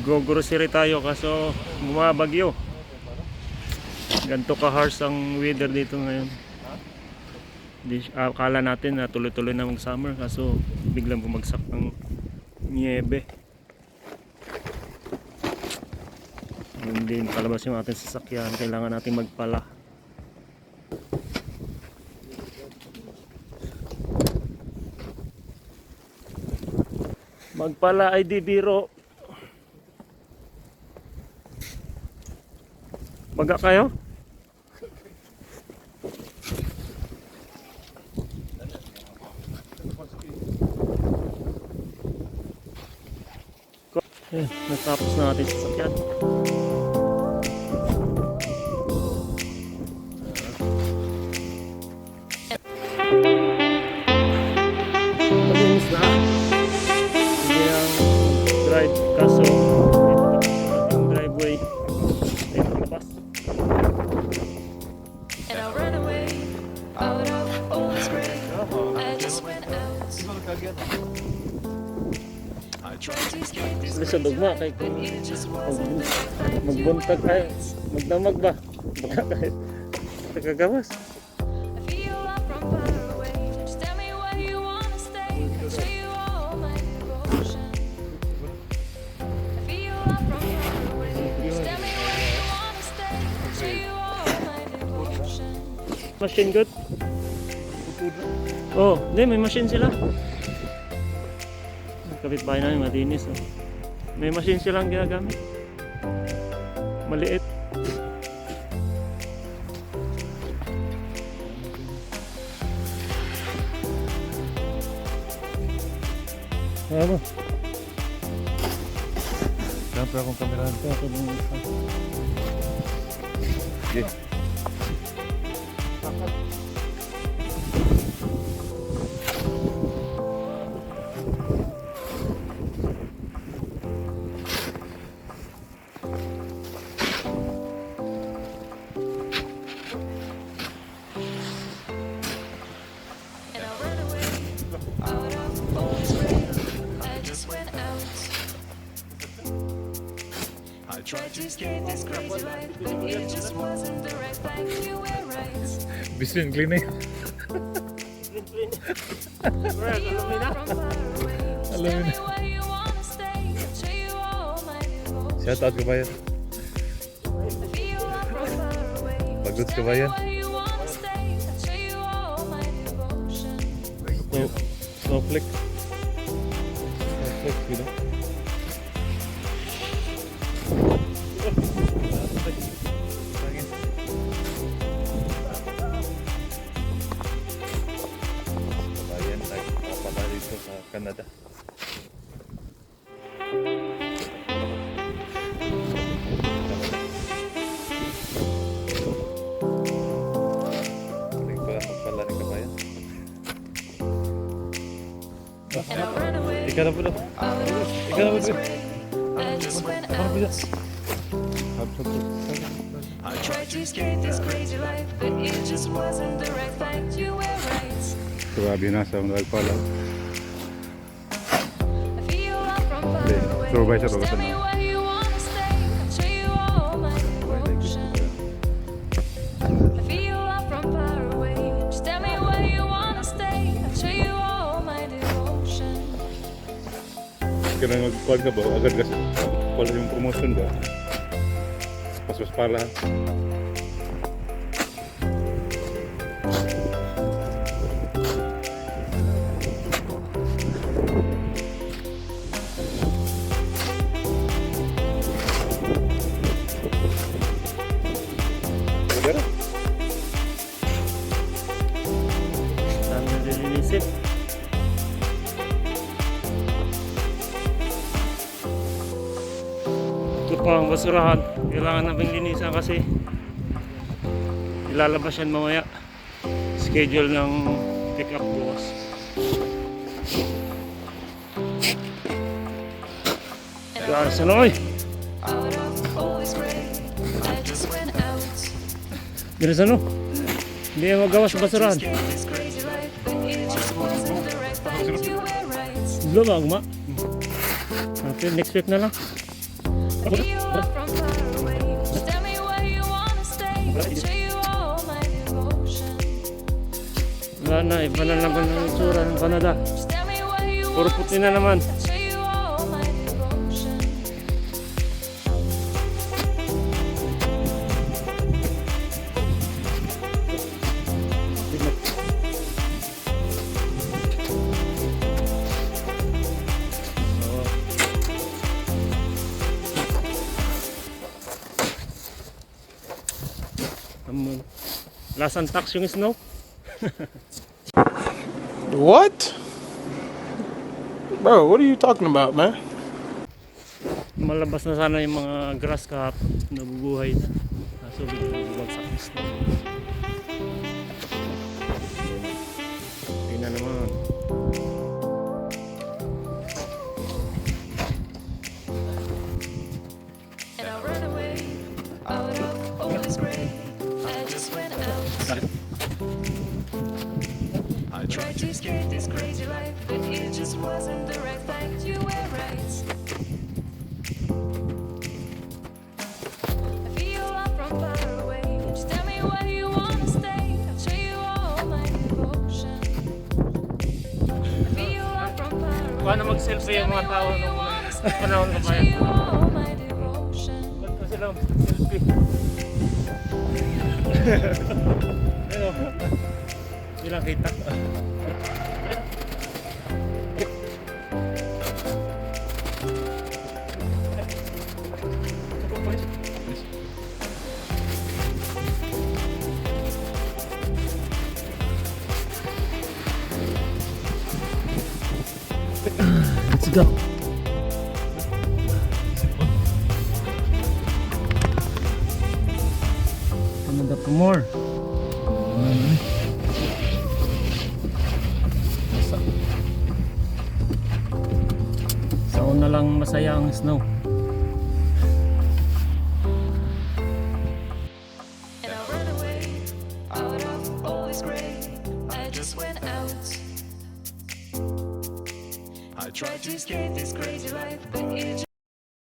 Nag-grocery tayo kaso bumabagyo. Ganito ka-harsh ang weather dito ngayon. Akala natin na tuloy-tuloy na mag-summer kaso biglang bumagsak ng niebe. Hindi makalabas yung ating sasakyan. Kailangan natin magpala. Magpala ay di biro. Baga kayo? Natapos na natin sasakyan. Malinis na. Hindi ang drive kaso ang driveway ay makalabas. And I ran away out of all this rain. I just went out. I tried to escape this Sa dugma kay but it just wasn't the right time. magbuntag kayo, magdamag ba? Baka kayo nagagawas. I feel I'm from far away. Just tell me where you wanna stay. I'll show you all my devotion. I feel I'm from far away. Just tell me where you wanna stay. I'll show you all my devotion. Machine good? Oh, hindi, may machine sila. Kapitbahay namin matinis. Oh. May machine silang ginagamit. Maliit. Ano? Siyempre akong kamerahan. Okay. And I ran away out of all this rain. I just went out. I tried to escape this crazy life, but it just wasn't the right time. You were right. Bisin cleaning. You are from far away. Just tell Alam me mo where you wanna stay. I'll show you all my devotion. Shout out kabayan. I feel I'm from far away. Pagod Just tell me kabayan. where you wanna stay. I'll show you all my devotion. Snowflake. Snowflake, you know. Kabayan, nagpapala dito sa Canada. Nagpapala ni kabayan. And I ran away Ikaw na po na. out of Ikaw na all po this na. rain. I just went out. I tried to escape this crazy life, but it just wasn't the right time. You were right. Grabe na sa nagpala. I feel I'm from far Hindi, away. supervisor Just ako tell sa me na. where you wanna stay. I'll show you all my devotion. I feel I'm from far away. Just tell me where you wanna stay. I'll show you all my devotion. Kaya nagpag ka ba? Agad kasi pala yung promotion ba? Paspas pala. Agad? Dami na lilinisin. Ito pa ang basurahan. Kailangan namin linisan kasi ilalabas yan mamaya. Schedule ng pick up bukas. Kaya sa noy! Out of all this rain, I just went out. Dito sa no? Hindi yan magawa sa basurahan. Escape this crazy life, but it just wasn't the right time. You were right. Lumang ma. Okay, next week na lang. I I feel you up from far away. Just tell me where you wanna stay. I'll show you all my devotion. Wala na, iba na naman ang itsura ng Canada. Just tell me where you Puro wanna puti na naman. I'll show you all my devotion. Lasang tax yung snow. What? Bro, what are you talking about, man? Malabas na sana yung mga grass kahapon. Nabubuhay na. Kaso biglang bumagsak yung snow. Tingnan naman. And I'll run away out of all this gray. I just went out. I tried to escape this crazy life, but it just wasn't the right fight. You were right. I feel I'm from far away. Just tell me where you wanna stay. I'll show you all my devotion. I feel I'm from far away. Paano mag-selfie yung mga tao nung panahon na I'll show bayan? you all my devotion. Ba't pa sila mag-selfie? Ano? Hindi lang kita. Let's go. Another for more. Sa una lang masaya ang snow. And I'll run away out of all this gray. I just went out. I tried to escape this crazy life, but it